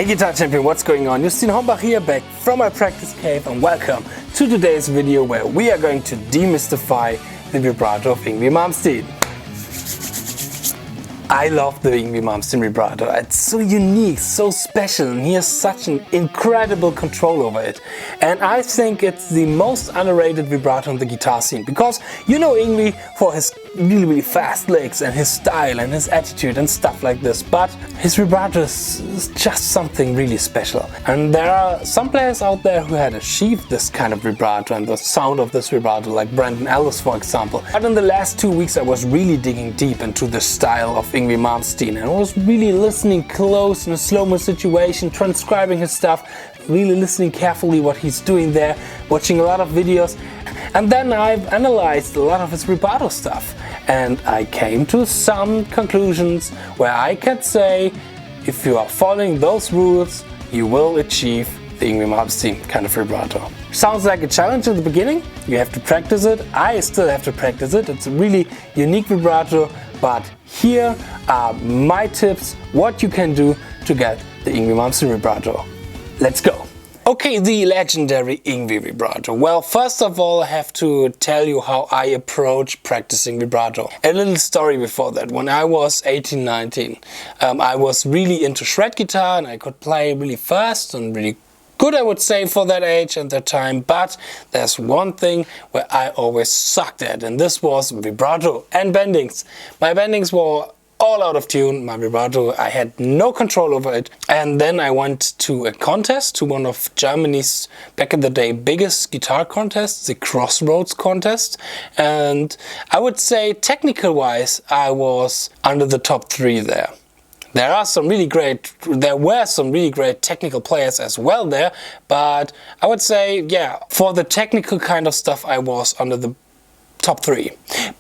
Guitar Champion, what's going on? You've seen Hombach here, back from my practice cave, and welcome to today's video where we are going to demystify the vibrato of Yngwie Malmsteen. I love the Yngwie Malmsteen Vibrato. It's so unique, so special, and he has such an incredible control over it. And I think it's the most underrated vibrato in the guitar scene, because you know Yngwie for his really fast licks and his style and his attitude and stuff like this, but his vibrato is just something really special. And there are some players out there who had achieved this kind of vibrato and the sound of this vibrato, like Brandon Ellis for example. But in the last 2 weeks I was really digging deep into the style of Yngwie Malmsteen, and I was really listening close in a slow-mo situation, transcribing his stuff, really listening carefully what he's doing there, watching a lot of videos, and then I've analyzed a lot of his vibrato stuff, and I came to some conclusions where I can say if you are following those rules you will achieve the Yngwie Malmsteen kind of vibrato. Sounds like a challenge in the beginning, you have to practice it, I still have to practice it, it's a really unique vibrato, but here are my tips what you can do to get the Yngwie Malmsteen vibrato. Let's go! Okay, the legendary Yngwie vibrato. Well, first of all I have to tell you how I approach practicing vibrato. A little story before that. When I was 18-19, I was really into shred guitar and I could play really fast and really good, I would say, for that age and that time, but there's one thing where I always sucked at, and this was vibrato and bendings. My bendings were all out of tune, my vibrato, I had no control over it. And then I went to a contest, to one of Germany's, back in the day, biggest guitar contests, the Crossroads contest, and I would say technical wise I was under the top 3 there. There were some really great technical players as well there, but I would say, yeah, for the technical kind of stuff I was under the top 3.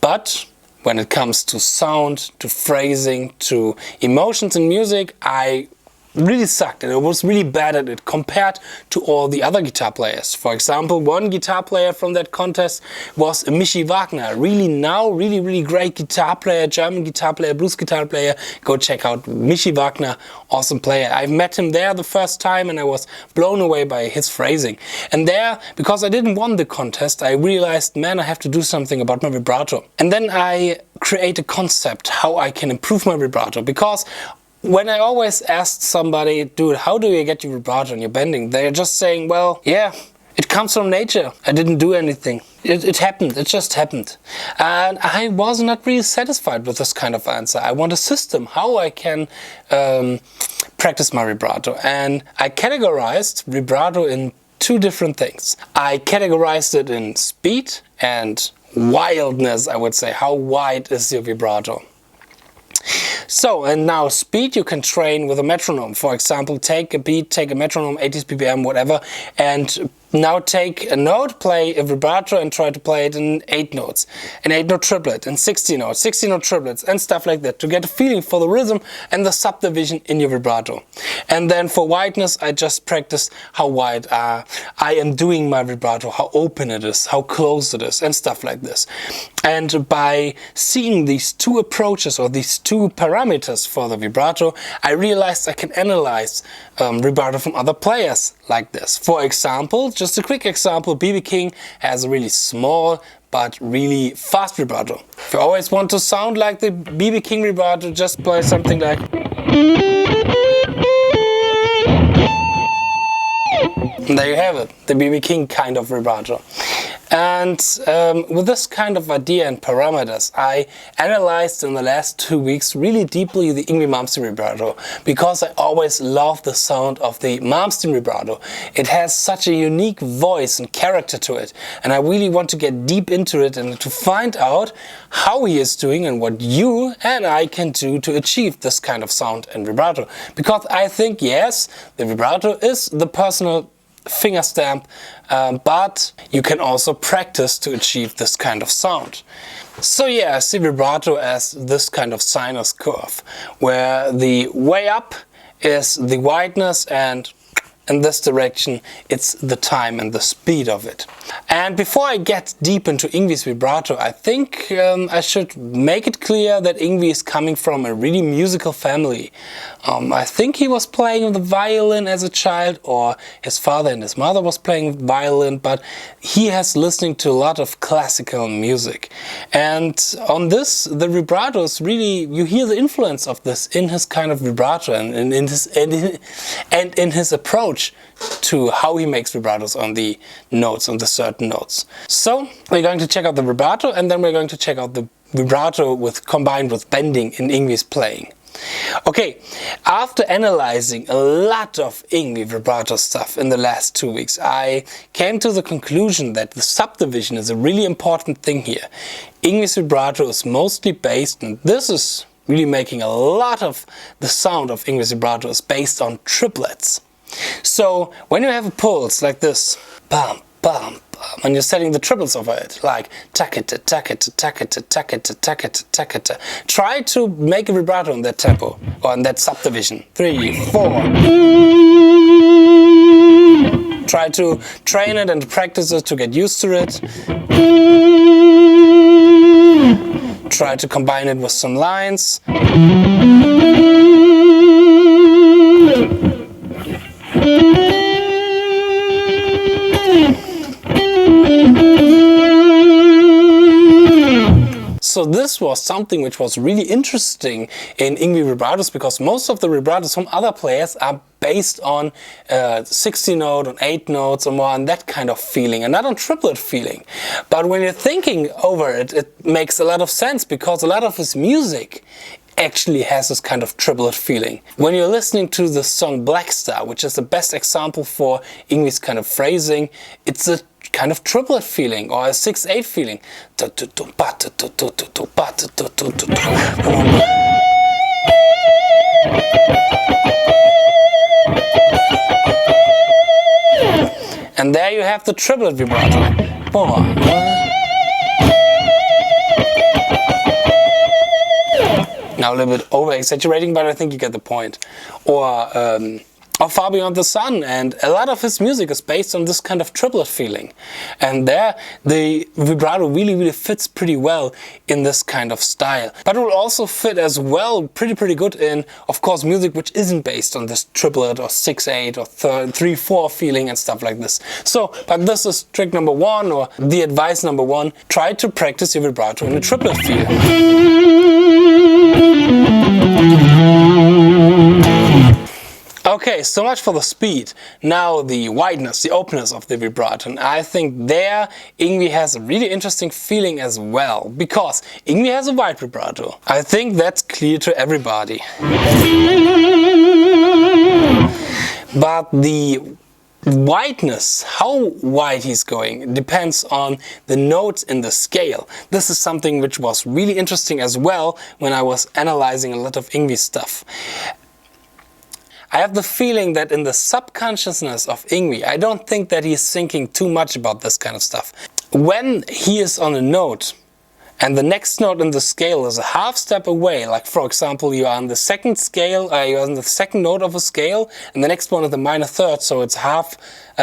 But when it comes to sound, to phrasing, to emotions in music, I really sucked and I was really bad at it compared to all the other guitar players. For example, one guitar player from that contest was Michi Wagner, really great guitar player, German guitar player, blues guitar player. Go check out Michi Wagner, awesome player. I met him there the first time and I was blown away by his phrasing. And there, because I didn't win the contest, I realized, man, I have to do something about my vibrato. And then I create a concept how I can improve my vibrato, because when I always asked somebody, dude, how do you get your vibrato and your bending? They're just saying, well, yeah, it comes from nature. I didn't do anything. It happened. It just happened. And I was not really satisfied with this kind of answer. I want a system, how I can practice my vibrato. And I categorized vibrato in 2 different things. I categorized it in speed and wildness, I would say. How wide is your vibrato? So, and now speed you can train with a metronome. For example, take a beat, take a metronome, 80s BPM, whatever, and now take a note, play a vibrato and try to play it in 8 notes, an 8-note triplet, and 16-note triplets and stuff like that, to get a feeling for the rhythm and the subdivision in your vibrato. And then for wideness I just practice how wide I am doing my vibrato, how open it is, how close it is and stuff like this. And by seeing these 2 approaches or these 2 parameters for the vibrato, I realized I can analyze vibrato from other players like this. For example, just a quick example, B.B. King has a really small but really fast vibrato. If you always want to sound like the B.B. King vibrato, just play something like... And there you have it, the B.B. King kind of vibrato. And with this kind of idea and parameters, I analyzed in the last 2 weeks really deeply the Yngwie Malmsteen vibrato, because I always loved the sound of the Malmsteen vibrato. It has such a unique voice and character to it, and I really want to get deep into it and to find out how he is doing and what you and I can do to achieve this kind of sound and vibrato. Because I think, yes, the vibrato is the personal finger stamp, but you can also practice to achieve this kind of sound. So yeah, I see vibrato as this kind of sinus curve, where the way up is the wideness and in this direction, it's the time and the speed of it. And before I get deep into Yngwie's vibrato, I think I should make it clear that Yngwie is coming from a really musical family. I think he was playing the violin as a child, or his father and his mother was playing violin, but he has listening to a lot of classical music. And on this, the vibrato is really, you hear the influence of this in his kind of vibrato and in his approach to how he makes vibratos on the notes, on the certain notes. So we're going to check out the vibrato, and then we're going to check out the vibrato combined with bending in Yngwie's playing. Okay, after analyzing a lot of Yngwie vibrato stuff in the last 2 weeks, I came to the conclusion that the subdivision is a really important thing here. Yngwie's vibrato is mostly based, and this is really making a lot of the sound of Yngwie's vibrato is based on triplets. So when you have a pulse like this, bam, bam, bam, and you're setting the triplets over it, like takata, takata, takata, takata, takata, takata. Try to make a vibrato in that tempo, or in that subdivision. 3, 4. Try to train it and practice it to get used to it. Try to combine it with some lines. So this was something which was really interesting in Yngwie vibratos, because most of the vibratos from other players are based on 60 note, on 8 notes or more, and that kind of feeling, and not on triplet feeling. But when you're thinking over it, it makes a lot of sense, because a lot of his music actually has this kind of triplet feeling. When you're listening to the song Black Star, which is the best example for Yngwie's kind of phrasing, it's a kind of triplet feeling, or a 6/8 feeling. And there you have the triplet vibrato. Now a little bit over exaggerating, but I think you get the point. Or Far Beyond the Sun, and a lot of his music is based on this kind of triplet feeling. And there the vibrato really fits pretty well in this kind of style. But it will also fit as well pretty good in, of course, music which isn't based on this triplet or 6/8 or 3/4 feeling and stuff like this. So, but this is trick number 1, or the advice number 1. Try to practice your vibrato in a triplet feel. Okay, so much for the speed. Now the wideness, the openness of the vibrato. And I think there Yngwie has a really interesting feeling as well, because Yngwie has a wide vibrato. I think that's clear to everybody. But the wideness, how wide he's going, depends on the notes in the scale. This is something which was really interesting as well when I was analyzing a lot of Yngwie stuff. I have the feeling that in the subconsciousness of Yngwie, I don't think that he's thinking too much about this kind of stuff. When he is on a note, and the next note in the scale is a half step away, like for example you are on the second scale, you're on the second note of a scale, and the next one is the minor third, so it's half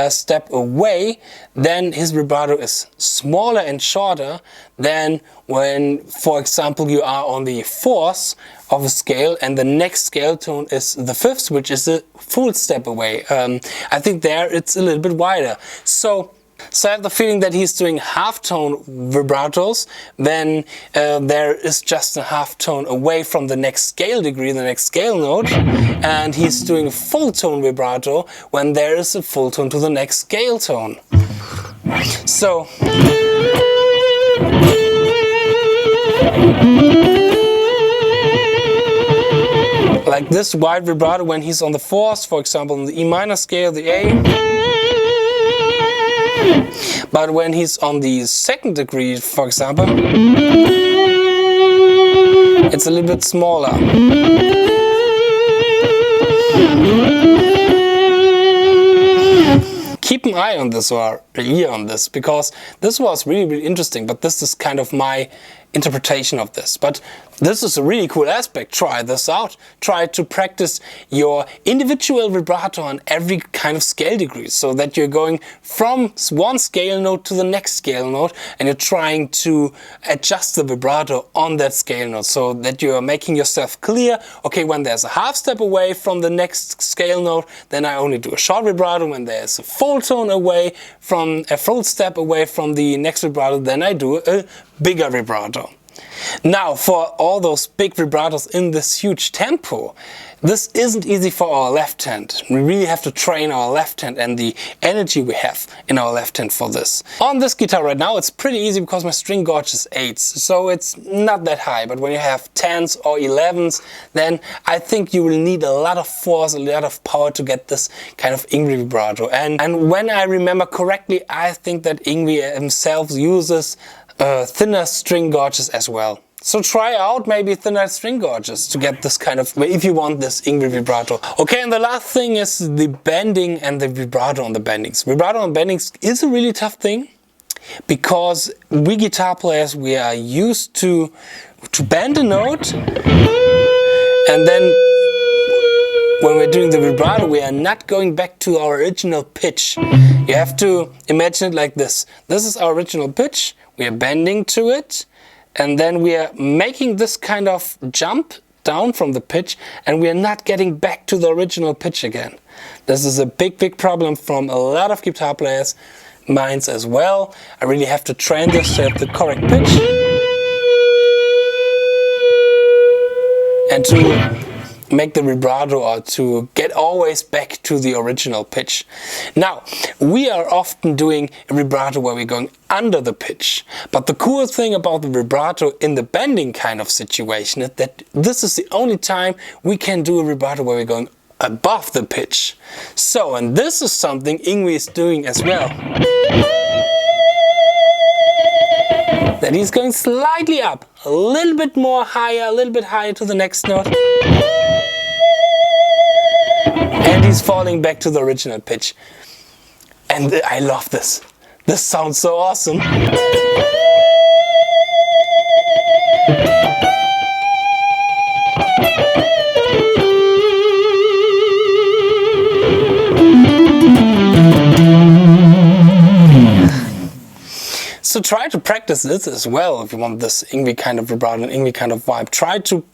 step away, then his vibrato is smaller and shorter than when, for example, you are on the fourth of a scale and the next scale tone is the fifth, which is a full step away. I think there it's a little bit wider. So I have the feeling that he's doing half-tone vibratos, then there is just a half-tone away from the next scale degree, the next scale note, and he's doing full-tone vibrato when there is a full tone to the next scale tone. So like this wide vibrato when he's on the fourth, for example, in the E minor scale, the A. But when he's on the second degree, for example, it's a little bit smaller. Keep an eye on this, or an ear on this, because this was really interesting, but this is kind of my interpretation of this. But this is a really cool aspect. Try this out. Try to practice your individual vibrato on every kind of scale degree, so that you're going from one scale note to the next scale note and you're trying to adjust the vibrato on that scale note, so that you're making yourself clear, okay, when there's a half step away from the next scale note, then I only do a short vibrato. When there's a full tone away from a full step away from the next vibrato, then I do a bigger vibrato. Now, for all those big vibratos in this huge tempo, this isn't easy for our left hand. We really have to train our left hand and the energy we have in our left hand for this. On this guitar right now, it's pretty easy because my string gauge is 8s, so it's not that high. But when you have 10s or 11s, then I think you will need a lot of force, a lot of power to get this kind of Yngwie vibrato. And when I remember correctly, I think that Yngwie himself uses thinner string gauges as well. So try out maybe thinner string gauges to get this kind of, if you want this Yngwie vibrato. Okay, and the last thing is the bending and the vibrato on the bendings. Vibrato on bendings is a really tough thing, because we guitar players, we are used to bend a note, and then when we're doing the vibrato, we are not going back to our original pitch. You have to imagine it like this. This is our original pitch. We are bending to it, and then we are making this kind of jump down from the pitch, and we are not getting back to the original pitch again. This is a big problem from a lot of guitar players, mine as well. I really have to train this to have the correct pitch and to make the vibrato, or to get always back to the original pitch. Now, we are often doing a vibrato where we're going under the pitch, but the cool thing about the vibrato in the bending kind of situation is that this is the only time we can do a vibrato where we're going above the pitch. So, and this is something Yngwie is doing as well. That he's going slightly up, a little bit more higher, a little bit higher to the next note. And he's falling back to the original pitch. And I love this. This sounds so awesome. So try to practice this as well if you want this Yngwie kind of vibrato and Yngwie kind of vibe. Try to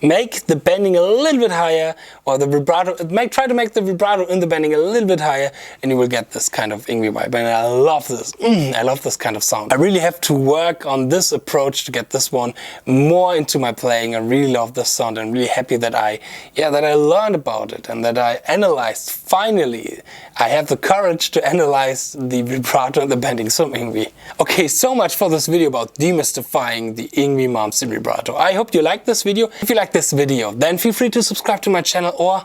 make the bending a little bit higher, or the vibrato, try to make the vibrato in the bending a little bit higher, and you will get this kind of Yngwie vibe. And I love this. I love this kind of sound. I really have to work on this approach to get this one more into my playing. I really love this sound. I'm really happy that I learned about it and that I analyzed. Finally, I have the courage to analyze the vibrato and the bending from Yngwie. Okay, so much for this video about demystifying the Yngwie Malmsteen Vibrato. I hope you liked this video. If you like this video, then feel free to subscribe to my channel or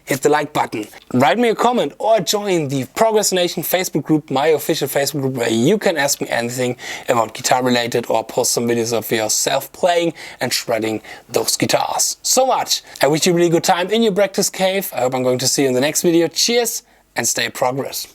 hit the like button. Write me a comment or join the Progress Nation Facebook group, my official Facebook group, where you can ask me anything about guitar related or post some videos of yourself playing and shredding those guitars. So much! I wish you a really good time in your practice cave. I hope I'm going to see you in the next video. Cheers and stay progress.